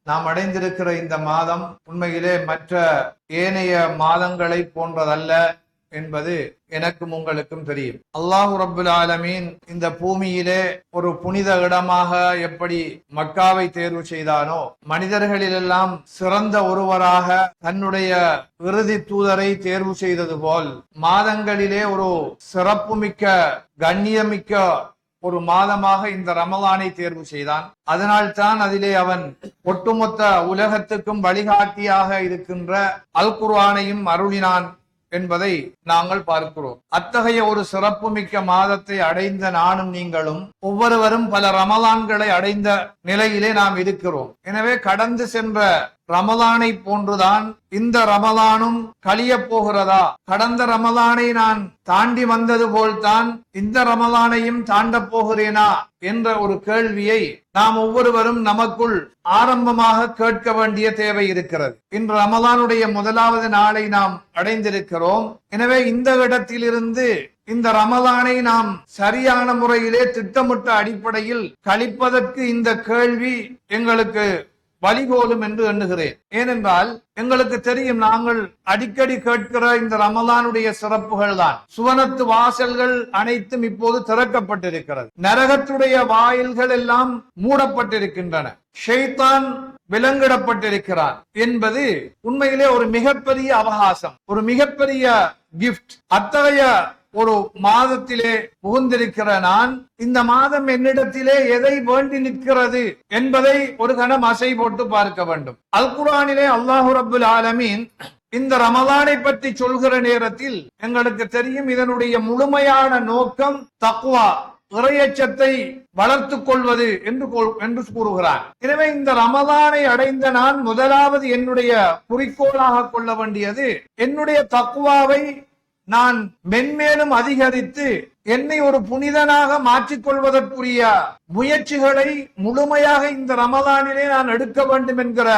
நாம் அடைந்திருக்கிற இந்த மாதம் உண்மையிலே மற்ற ஏனைய மாதங்களை போன்றதல்ல என்பது எனக்கும் உங்களுக்கும் தெரியும். அல்லாஹு ரப்புல் ஆலமீன் இந்த பூமியிலே ஒரு புனித இடமாக எப்படி மக்காவை தேர்வு செய்தானோ, மனிதர்களிலெல்லாம் சிறந்த ஒருவராக தன்னுடைய இறுதி தூதரை தேர்வு செய்தது போல் மாதங்களிலே ஒரு சிறப்புமிக்க கண்ணியமிக்க ஒரு மாதமாக இந்த ரமலானை தேர்வு செய்தான். அதனால்தான் அதிலே அவன் ஒட்டுமொத்த உலகத்துக்கும் வழிகாட்டியாக இருக்கின்ற அல் குர்ஆனையும் அருளினான் என்பதை நாங்கள் பார்க்கிறோம். அத்தகைய ஒரு சிறப்புமிக்க மாதத்தை அடைந்த நானும் நீங்களும் ஒவ்வொருவரும் பல ரமலான்களை அடைந்த நிலையிலே நாம் இருக்கிறோம். எனவே கடந்து சென்ற ரமலானை போன்றுதான் இந்த ரமலானும் கழிய போகிறதா, கடந்த ரமலானை நான் தாண்டி வந்தது போல்தான் இந்த ரமலானையும் தாண்டப் போகிறேனா என்ற ஒரு கேள்வியை நாம் ஒவ்வொருவரும் நமக்குள் ஆரம்பமாக கேட்க வேண்டிய தேவை இருக்கிறது. இன்று ரமலானுடைய முதலாவது நாளை நாம் அடைந்திருக்கிறோம். எனவே இந்த இடத்திலிருந்து இந்த ரமலானை நாம் சரியான முறையிலே திட்டமிட்ட அடிப்படையில் கழிப்பதற்கு இந்த கேள்வி எங்களுக்கு வழிகோலும் என்று எண்ணுகிறேன். ஏனென்றால் எங்களுக்கு தெரியும், நாங்கள் அடிக்கடி கேட்கிற இந்த ரமலானுடைய சிறப்புகள் தான். சுவனத்து வாசல்கள் அனைத்தும் இப்போது திறக்கப்பட்டிருக்கிறது. நரகத்துடைய வாயில்கள் எல்லாம் மூடப்பட்டிருக்கின்றன. ஷைத்தான் விலங்கிடப்பட்டிருக்கிறான் என்பது உண்மையிலே ஒரு மிகப்பெரிய அவகாசம், ஒரு மிகப்பெரிய கிஃப்ட். அத்தகைய ஒரு மாதத்திலே புகுந்திருக்கிற நான் இந்த மாதம் என்னிடத்திலே எதை வேண்டி நிற்கிறது என்பதை ஒரு கணம் அசை போட்டு பார்க்க வேண்டும். அல் குர்ஆனிலே அல்லாஹு ரப்புல் ஆலமீன் இந்த ரமலானை பற்றி சொல்கிற நேரத்தில் எங்களுக்கு தெரியும், இதனுடைய முழுமையான நோக்கம் தக்வா, இறையச்சத்தை வளர்த்துக் கொள்வது என்று கூறுகிறான். எனவே இந்த ரமலானை அடைந்த நான் முதலாவது என்னுடைய குறிக்கோளாக கொள்ள வேண்டியது, என்னுடைய தக்வாவை நான் மென்மேலும் அதிகரித்து என்னை ஒரு புனிதனாக மாற்றிக்கொள்வதற்குரிய முயற்சிகளை முழுமையாக இந்த ரமலானிலே நான் எடுக்க வேண்டும் என்கிற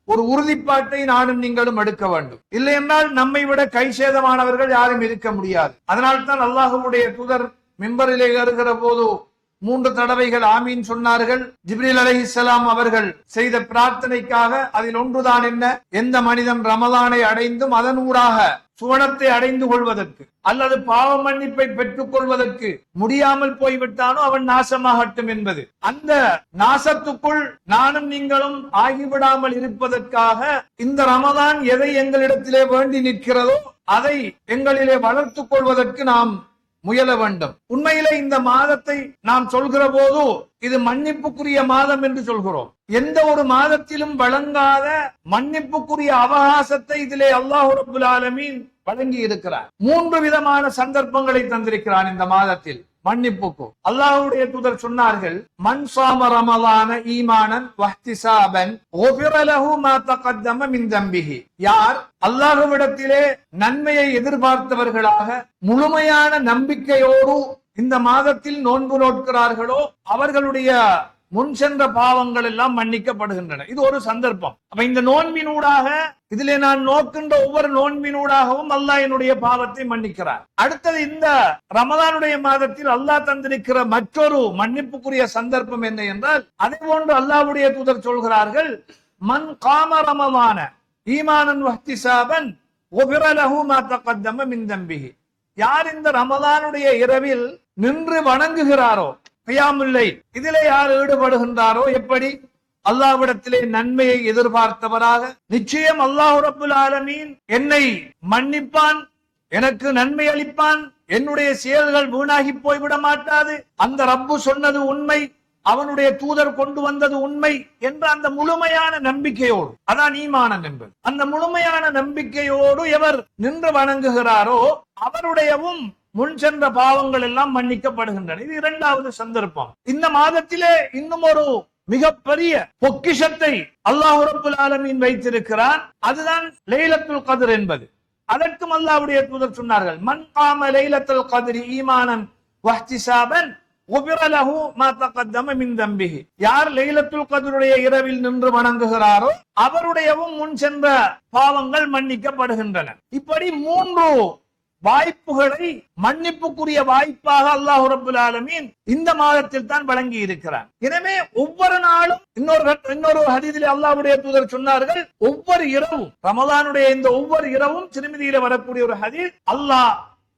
ஒரு உறுதிப்பாட்டை நானும் நீங்களும் எடுக்க வேண்டும். இல்லை என்றால் நம்மை விட கை சேதமானவர்கள் யாரும் இருக்க முடியாது. அதனால்தான் அல்லாஹ்வுடைய தூதர் மிம்பரிலே ஏறுகிற போது 3 தடவைகள் ஆமீன் சொன்னார்கள். ஜிப்ரீல் அலைஹிஸ்ஸலாம் அவர்கள் செய்த பிரார்த்தனைக்காக. அதில் ஒன்றுதான் என்ன, எந்த மனிதன் ரமலானை அடைந்தும் அதன் ஊடாக சுவனத்தை அடைந்து கொள்வதற்கு அல்லது பாவ மன்னிப்பை பெற்றுக் கொள்வதற்கு முடியாமல் போய்விட்டானோ அவன் நாசமாகட்டும் என்பது. அந்த நாசத்துக்குள் நானும் நீங்களும் ஆகிவிடாமல் இருப்பதற்காக இந்த ரமலான் எதை எங்களிடத்திலே வேண்டி நிற்கிறதோ அதை எங்களிலே வளர்த்துக் கொள்வதற்கு நாம் முயல வேண்டும். உண்மையிலே இந்த மாதத்தை நாம் சொல்கிற போது இது மன்னிப்புக்குரிய மாதம் என்று சொல்கிறோம். எந்த ஒரு மாதத்திலும் வழங்காத மன்னிப்புக்குரிய அவகாசத்தை இதிலே அல்லாஹ் ரப்புல் ஆலமீன் வழங்கி இருக்கிறார். 3 விதமான சந்தர்ப்பங்களை தந்திருக்கிறான் இந்த மாதத்தில் மன்னிப்புக்கு. அல்லாஹ்வுடைய தூதர் சொன்னார்கள், மன் ஸாம ரமலான ஈமானன் வஹ்திஸாபன் குஃபிர லஹு மா தகத்தம மின் தம்பிஹி. யார் அல்லாஹ்விடத்திலே நன்மையை எதிர்பார்த்தவர்களாக முழுமையான நம்பிக்கையோடு இந்த மாதத்தில் நோன்பு நோட்கிறார்களோ அவர்களுடைய முன் சென்ற பாவங்கள் எல்லாம் மன்னிக்கப்படுகின்றன. இது ஒரு சந்தர்ப்பம். அப்ப இந்த நோன்பினூடாக, இதிலே நான் நோக்கின்ற ஒவ்வொரு நோன்பினூடாகவும் அல்லாஹ் என்னுடைய பாவத்தை மன்னிக்கிறார். அடுத்தது இந்த ரமலானுடைய மாதத்தில் அல்லாஹ் தந்திருக்கிற மற்றொரு மன்னிப்புக்குரிய சந்தர்ப்பம் என்ன என்றால், அதே போன்று அல்லாஹ்வுடைய தூதர் சொல்கிறார்கள், மன் காம ரமலான ஈமானன் வஹ்திஸாபன் குஃபிர லஹு மா தகத்தம மின் தம்பிஹி. யார் இந்த ரமலானுடைய இரவில் நின்று வணங்குகிறாரோ, கியாமுல் லைல், இதிலே யார் ஈடுபடுகின்றாரோ, எப்படி அல்லாஹ்விடத்திலே நன்மையை எதிர்பார்த்தவராக, நிச்சயம் அல்லாஹ் ரப்புல் ஆலமீன் என்னை மன்னிப்பான், எனக்கு நன்மை அளிப்பான், என்னுடைய செயல்கள் வீணாகி போய்விட மாட்டாது, அந்த ரப்பு சொன்னது உண்மை, அவனுடைய தூதர் கொண்டு வந்தது உண்மை என்ற அந்த முழுமையான நம்பிக்கையோடு, அதான் ஈமான் என்பது. அந்த முழுமையான நம்பிக்கையோடு எவர் நின்று வணங்குகிறாரோ அவருடையவும் முன் சென்ற பாவங்கள் எல்லாம் மன்னிக்கப்படுகின்றன. இது 2வது சந்தர்ப்பம். இந்த மாதத்திலே இன்னும் ஒரு மிகப்பெரிய பொக்கிஷத்தை அல்லாஹ் ரப்புல் ஆலமீன் வைத்திருக்கிறான். அதுதான் லைலத்துல் கத்ர் என்பது. அதற்கும் அல்லாஹ்வுடைய தூதர் சொன்னார்கள், மன் காம லைலத்துல் கத்ரி ஈமானன் வஹ்திஸாபன் குஃபிர லஹு மா தகத்தம மின் தம்பிஹி. யார் லைலத்துல் கத்ருடைய இரவில் நின்று வணங்குகிறாரோ அவருடையவும் முன் சென்ற பாவங்கள் மன்னிக்கப்படுகின்றன. இப்படி 3 வாய்ப்புகளை மன்னிப்புக்குரிய வாய்ப்பாக அல்லாஹ் ரப்பல் ஆலமீன் இந்த மாதத்தில் தான் வழங்கி இருக்கிறார். எனவே ஒவ்வொரு நாளும் இன்னொரு ஹதீஸிலே அல்லாஹ்வுடைய தூதர் சொன்னார்கள், ஒவ்வொரு இரவும் ரமலானுடைய இந்த ஒவ்வொரு இரவும் திருமதியில வரக்கூடிய ஒரு ஹதீஸ், அல்லாஹ்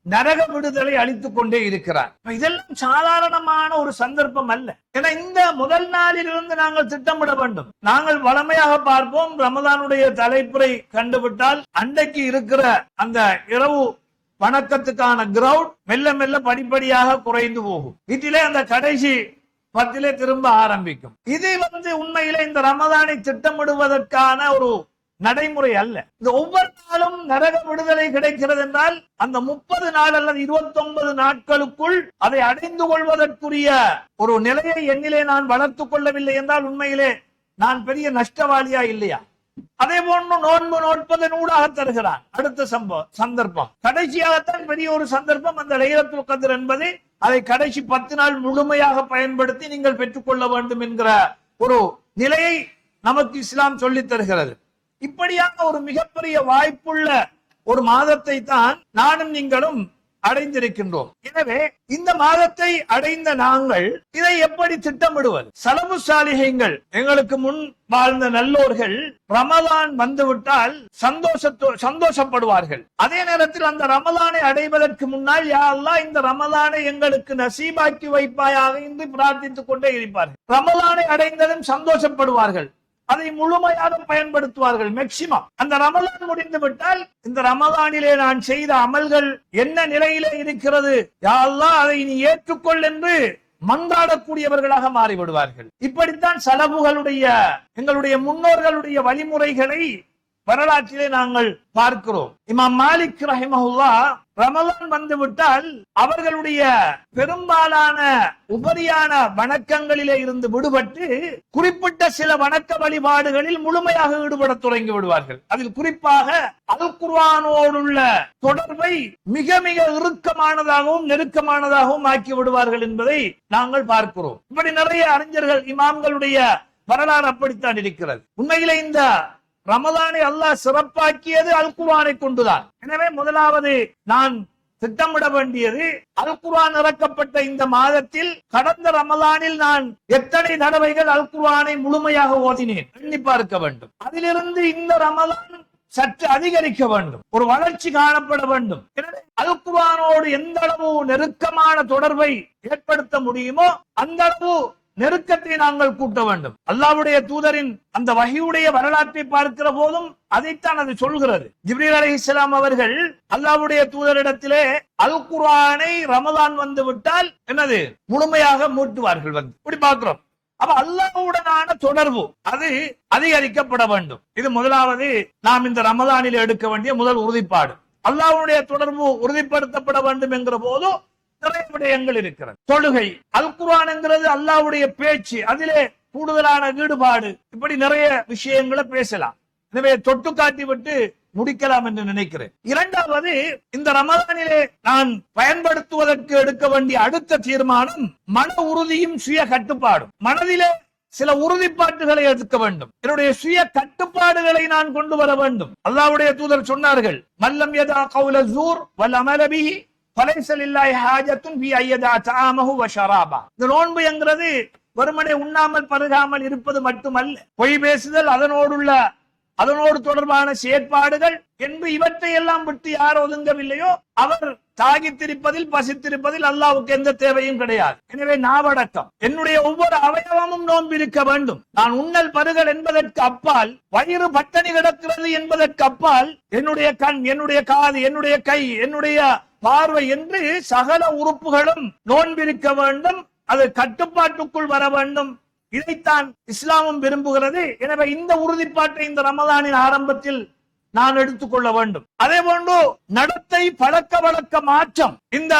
நரக விடுதலை அளித்துக் கொண்டே இருக்கிறார். இதெல்லாம் சாதாரணமான ஒரு சந்தர்ப்பம் அல்ல. ஏன்னா இந்த முதல் நாளில் இருந்து நாங்கள் திட்டமிட வேண்டும். நாங்கள் வளமையாக பார்ப்போம், ரமலானுடைய தலைப்புரை கண்டுவிட்டால் அன்றைக்கு இருக்கிற அந்த இரவு வணக்கத்துக்கான கிரவுண்ட் மெல்ல மெல்ல படிப்படியாக குறைந்து போகும். வீட்டிலே அந்த கடைசி 10 திரும்ப ஆரம்பிக்கும். இது உண்மையிலே இந்த ரமலானை திட்டமிடுவதற்கான ஒரு நடைமுறை அல்ல. இந்த ஒவ்வொரு நாளும் நரக விடுதலை கிடைக்கிறது என்றால் அந்த 30 நாள் அல்லது 29 நாட்களுக்குள் அதை அடைந்து கொள்வதற்குரிய ஒரு நிலையை என்னிலே நான் வளர்த்துக் கொள்ளவில்லை என்றால் உண்மையிலே நான் பெரிய நஷ்டவாளியா இல்லையா? அதே போன்று நோன்பு நோட்பதன் ஊடாக தருகிறான். அடுத்த சந்தர்ப்பம் கடைசியாகத்தான் பெரிய ஒரு சந்தர்ப்பம். அந்த லைலத்துல் கத்ர் என்பது அதை கடைசி 10 நாள் முழுமையாக பயன்படுத்தி நீங்கள் பெற்றுக்கொள்ள வேண்டும் என்கிற ஒரு நிலையை நமக்கு இஸ்லாம் சொல்லித் தருகிறது. இப்படியாக ஒரு மிகப்பெரிய வாய்ப்புள்ள ஒரு மாதத்தை தான் நானும் நீங்களும் அடைந்திருக்கின்றோம். எனவே இந்த மாதத்தை அடைந்த நாங்கள் இதை எப்படி திட்டமிடுவது? சலபு சாலிஹீன்கள், எங்களுக்கு முன் வாழ்ந்த நல்லோர்கள் ரமலான் வந்துவிட்டால் சந்தோஷப்படுவார்கள். அதே நேரத்தில் அந்த ரமலானை அடைவதற்கு முன்னால், யா அல்லாஹ் இந்த ரமலானை எங்களுக்கு நசீபாக்கி வைப்பாயாக என்று பிரார்த்தித்துக் கொண்டே இருப்பார்கள். ரமலானை அடைந்ததும் சந்தோஷப்படுவார்கள், அதை முழுமையாக பயன்படுத்துவார்கள். மேக்சிமம் அந்த ரமலான் முடிந்து விட்டால், இந்த ரமலானிலே நான் செய்த அமல்கள் என்ன நிலையிலே இருக்கிறது, யா அல்லாஹ் அதை நீ ஏற்றுக்கொள் என்று மன்றாடக்கூடியவர்களாக மாறிவிடுவார்கள். இப்படித்தான் சலபுகளுடைய எங்களுடைய முன்னோர்களுடைய வழிமுறைகளை வரலாற்றிலே நாங்கள் பார்க்கிறோம். இமாம் மாலிக் ரஹிமஹுல்லாஹ் ரமலான் வந்துவிட்டால் அவர்களுடைய பெரும்பாலான உபரியான வணக்கங்களிலே இருந்து விடுபட்டு குறிப்பிட்ட சில வணக்க வழிபாடுகளில் முழுமையாக ஈடுபட தொடங்கி விடுவார்கள். அதில் குறிப்பாக அல் குர்ஆனோடுள்ள தொடர்பை மிக மிக இறுக்கமானதாகவும் நெருக்கமானதாகவும் ஆக்கி விடுவார்கள் என்பதை நாங்கள் பார்க்கிறோம். இப்படி நிறைய அறிஞர்கள் இமாம்களுடைய வரலாறு அப்படித்தான் இருக்கிறது. உண்மையிலே இந்த ரமலானை அல்லாஹ் சிறப்பாக்கியது அல் குர்ஆனை கொண்டுதான். எனவே முதலாவது நான் திட்டமிட வேண்டியது, அல் குர்ஆன் இறக்கப்பட்ட இந்த மாதத்தில் கடந்த ரமலானில் நான் எத்தனை தடவைகள் அல் குர்ஆனை முழுமையாக ஓதினேன் எண்ணி பார்க்க வேண்டும். அதிலிருந்து இந்த ரமலான் சற்று அதிகரிக்க வேண்டும், ஒரு வளர்ச்சி காணப்பட வேண்டும். எனவே அல் குர்ஆனோடு எந்த அளவு நெருக்கமான தொடர்பை ஏற்படுத்த முடியுமோ அந்த அளவு நெருக்கத்தை நாங்கள் கூட்ட வேண்டும். அல்லாஹ்வுடைய தூதரின் அந்த வஹீயுடைய வரலாற்றை பார்க்கிற போதும் அதைத்தான் அது சொல்கிறது. ஜிப்ரீல் அலைஹிஸ்ஸலாம் அவர்கள் அல்லாஹ்வுடைய தூதரிடத்திலே அல் குர்ஆனை ரமலான் வந்து விட்டால் என்னது முழுமையாக மூட்டுவார்கள். இப்படி பார்க்கிறோம். அப்ப அல்லாஹ்வுடனான தொடர்பு அது அதிகரிக்கப்பட வேண்டும். இது முதலாவது நாம் இந்த ரமலானில் எடுக்க வேண்டிய முதல் உறுதிப்பாடு. அல்லாஹ்வுடைய தொடர்பு உறுதிப்படுத்தப்பட வேண்டும் என்கிற போது நிறைய விடயங்கள் இருக்கிறது. தொழுகை, அல் குர்ஆன் என்கிறது அல்லாஹ்வுடைய பேச்சு, அதிலே கூடுதலான ஈடுபாடு, இப்படி நிறைய விஷயங்களை பேசலாம். எனவே தொட்டு காட்டி விட்டு முடிக்கலாம் என்று நினைக்கிறேன். இரண்டாவது, இந்த ரமலானிலே நான் பயன்படுத்துவதற்கு எடுக்க வேண்டிய அடுத்த தீர்மானம் மன உறுதியும் சுய கட்டுப்பாடும். மனதிலே சில உறுதிப்பாட்டுகளை எடுக்க வேண்டும். என்னுடைய சுய கட்டுப்பாடுகளை நான் கொண்டு வர வேண்டும். அல்லாஹ்வுடைய தூதர் சொன்னார்கள், மல்லம் யதா கௌல ஸூர் வல் அமல பிஹி ஃபலைஸலில்லாஹி ஹாஜத்துன் ஃபீ அய்யதா தஆமஹு வ ஷராபா. இந்த நோன்பு என்கிறது வெறுமனே உண்ணாமல் பருகாமல் இருப்பது மட்டுமல்ல, பொய் பேசுதல், அதனோடு தொடர்பான செயற்பாடுகள் என்று இவற்றை எல்லாம் விட்டு யார் ஒதுங்கவில்லையோ அவர் தாகித்திருப்பதில் பசித்திருப்பதில் அல்லாஹ்வுக்கு எந்த தேவையும் கிடையாது. எனவே நாவடக்கம், என்னுடைய ஒவ்வொரு அவயவமும் நோன்பு இருக்க வேண்டும். நான் உண்ணல் பருகல் என்பதற்கு அப்பால், வயிறு பட்டணி கிடக்கிறது என்பதற்கு அப்பால், என்னுடைய கண், என்னுடைய காது, என்னுடைய கை, என்னுடைய பார்வை என்று சகல உறுப்புகளும் நோன்பிருக்க வேண்டும். அது கட்டுப்பாட்டுக்குள் வர வேண்டும். இதைத்தான் இஸ்லாமும் விரும்புகிறது. எனவே இந்த உறுதிப்பாட்டை இந்த ரமலானின் ஆரம்பத்தில் நான் எடுத்துக்கொள்ள வேண்டும். அதே போன்று நடத்தை, பழக்க வழக்க மாற்றம் இந்த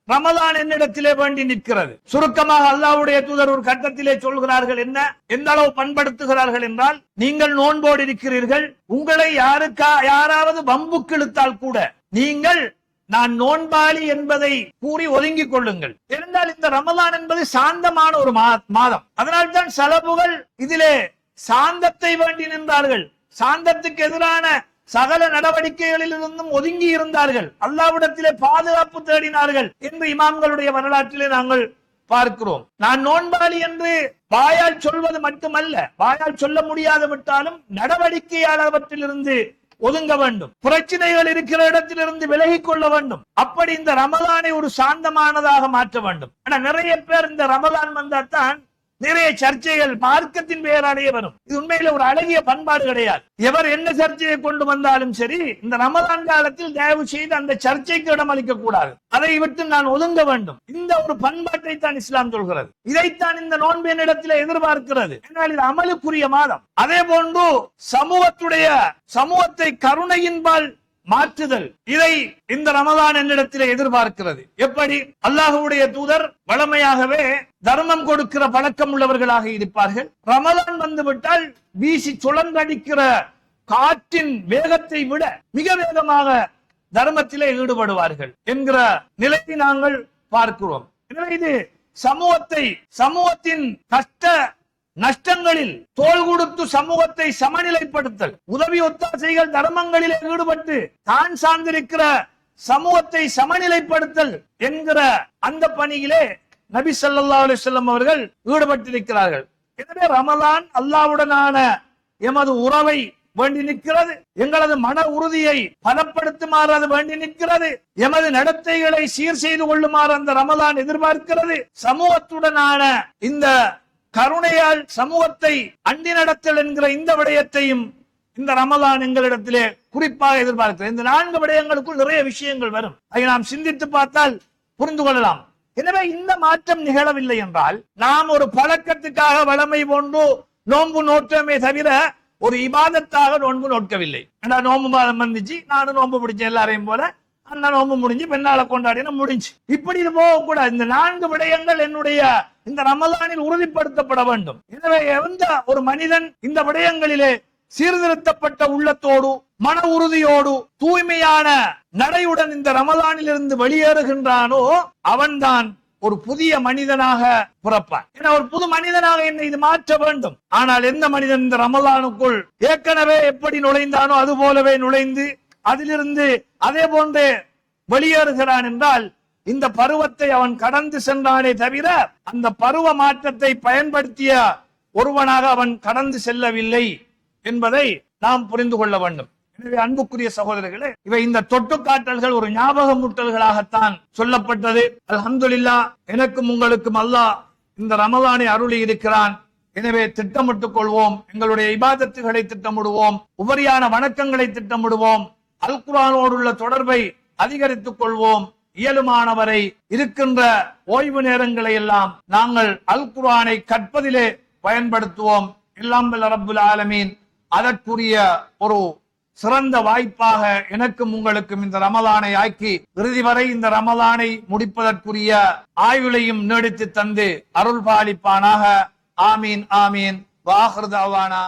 ரமலான் என்னிடத்திலே வேண்டி நிற்கிறது. சுருக்கமாக அல்லாஹ்வுடைய தூதர் ஒரு கட்டத்திலே சொல்கிறார்கள், என்ன எந்த அளவு பண்படுத்துகிறார்கள் என்றால், நீங்கள் நோன்போடு இருக்கிறீர்கள், உங்களை யாராவது வம்புக்கு இழுத்தால் கூட நீங்கள் நான் நோன்பாளி என்பதை கூறி ஒதுங்கிக் கொள்ளுங்கள். இருந்தால் இந்த ரமலான் என்பது சாந்தமான ஒரு மாதம். அதனால்தான் சலபுகள் இதிலே சாந்தத்தை வேண்டி நின்றார்கள். சாந்தத்துக்கு எதிரான சகல நடவடிக்கைகளில் இருந்தும் ஒதுங்கி இருந்தார்கள், அல்லாஹ்விடத்திலே பாதுகாப்பு தேடினார்கள் என்று இமாம்களுடைய வரலாற்றிலே நாங்கள் பார்க்கிறோம். நான் நோன்பாளி என்று வாயால் சொல்வது மட்டுமல்ல, வாயால் சொல்ல முடியாது விட்டாலும் நடவடிக்கையால் அவற்றிலிருந்து ஒதுங்க வேண்டும், பிரச்சனைகள் இருக்கிற இடத்திலிருந்து விலகிக் கொள்ள வேண்டும். அப்படி இந்த ரமலானை ஒரு சாந்தமானதாக மாற்ற வேண்டும். ஆனா நிறைய பேர் இந்த ரமலான் வந்தாத்தான் நிறைய சர்ச்சைகள் மார்க்கத்தின் பெயராலேயே வரும். இது உண்மையில ஒரு அழகிய பண்பாடு கிடையாது. எவர் என்ன சர்ச்சையை கொண்டு வந்தாலும் சரி, இந்த ரமலான் காலத்தில் தயவு செய்து அந்த சர்ச்சைக்கு இடமளிக்க கூடாது, அதை விட்டு நான் ஒதுங்க வேண்டும். இந்த ஒரு பண்பாட்டை தான் இஸ்லாம் சொல்கிறது. இதைத்தான் இந்த நோன்பின் இடத்துல எதிர்பார்க்கிறது. என்றால் இது அமலுக்குரிய மாதம். அதே போன்று சமூகத்தை கருணையின்பால் மாற்றுதல், இதை இந்த ரமலான் என்னிடத்திலே எதிர்பார்க்கிறது. எப்படி? அல்லாஹ்வுடைய தூதர் வளமையாகவே தர்மம் கொடுக்கிற பழக்கம் உள்ளவர்களாக இருப்பார்கள். ரமலான் வந்துவிட்டால் வீசி சுழன்றடிக்கிற காற்றின் வேகத்தை விட மிக வேகமாக தர்மத்திலே ஈடுபடுவார்கள் என்கிற நிலையை நாங்கள் பார்க்கிறோம். எனவே இது சமூகத்தின் கஷ்ட நஷ்டங்களில் தோள் கொடுத்து சமூகத்தை சமநிலைப்படுத்தல், உதவி ஒத்தாசைகள் தர்மங்களில் ஈடுபட்டு தான் சார்ந்திருக்கிற சமூகத்தை சமநிலைப்படுத்தல் என்கிற அந்த பணியிலே நபி ஸல்லல்லாஹு அலைஹி வஸல்லம் அவர்கள் ஈடுபட்டிருக்கிறார்கள். எனவே ரமலான் அல்லாஹ்வுடனான எமது உறவை வேண்டி நிற்கிறது, எங்களது மன உறுதியை பலப்படுத்துமாறு அது வேண்டி நிற்கிறது, எமது நடத்தைகளை சீர் செய்து கொள்ளுமாறு அந்த ரமலான் எதிர்பார்க்கிறது. சமூகத்துடனான இந்த கருணையால் சமூகத்தை அண்டி நடத்தல் என்கிற இந்த விடயத்தையும் இந்த ரமலான் எங்களிடத்திலே குறிப்பாக எதிர்பார்க்கிறது. இந்த 4 விடயங்களுக்குள் நிறைய விஷயங்கள் வரும், அதை நாம் சிந்தித்து பார்த்தால் புரிந்து கொள்ளலாம். எனவே இந்த மாற்றம் நிகழவில்லை என்றால் நாம் ஒரு பழக்கத்துக்காக வளமை போன்று நோன்பு நோற்றமே தவிர ஒரு இபாதத்தாக நோன்பு நோக்கவில்லை. நோன்பு மாதம் வந்துச்சு, நானும் நோன்பு பிடிச்சேன் எல்லாரையும் போல, அந்த நோன்பு முடிஞ்சு பெண்ணால கொண்டாடின முடிஞ்சு, இப்படி இது போகக்கூடாது. இந்த 4 விடயங்கள் என்னுடைய இந்த ரமலானில் உறுதிப்படுத்தப்பட வேண்டும். எனவே எந்த ஒரு மனிதன் இந்த விடயங்களிலே சீர்திருத்தப்பட்ட உள்ளத்தோடு மன உறுதியோடு தூய்மையான நடையுடன் இந்த ரமலானில் இருந்து வெளியேறுகின்றானோ அவன்தான் ஒரு புதிய மனிதனாக பிறப்பான். ஏன்னா ஒரு புது மனிதனாக என்னை இது மாற்ற வேண்டும். ஆனால் எந்த மனிதன் இந்த ரமலானுக்குள் ஏற்கனவே எப்படி நுழைந்தானோ அது போலவே நுழைந்து அதிலிருந்து அதே போன்று வெளியேறுகிறான் என்றால் இந்த பருவத்தை அவன் கடந்து சென்றானே தவிர அந்த பருவ மாற்றத்தை பயன்படுத்திய ஒருவனாக அவன் கடந்து செல்லவில்லை என்பதை நாம் புரிந்து கொள்ள வேண்டும். எனவே அன்புக்குரிய சகோதரர்களே, இவை இந்த தொட்டுக்காட்டல்கள் ஒரு ஞாபகமூட்டல்களாகத்தான் சொல்லப்பட்டது. அல்ஹம்துலில்லாஹ், எனக்கும் உங்களுக்கும் அல்லாஹ் இந்த ரமலானை அருளி இருக்கிறான். எனவே திட்டமிட்டுக் கொள்வோம், எங்களுடைய இபாதத்துகளை திட்டமிடுவோம், உபரியான வணக்கங்களை திட்டமிடுவோம், அல் குர்ஆனோடுள்ள தொடர்பை அதிகரித்துக் கொள்வோம். இயலுமானவரை இருக்கின்ற ஓய்வு நேரங்களை எல்லாம் நாங்கள் அல் குர்ஆனை கற்பதிலே பயன்படுத்துவோம். எல்லாம் வல்ல ரப்புல் ஆலமீன் அதற்குரிய ஒரு சிறந்த வாய்ப்பாக எனக்கும் உங்களுக்கும் இந்த ரமலானை ஆக்கி இறுதி வரை இந்த ரமலானை முடிப்பதற்குரிய ஆயுளையும் நீடித்து தந்து அருள் பாலிப்பானாக. ஆமீன் ஆமீன். வாஹிர் தஅவானா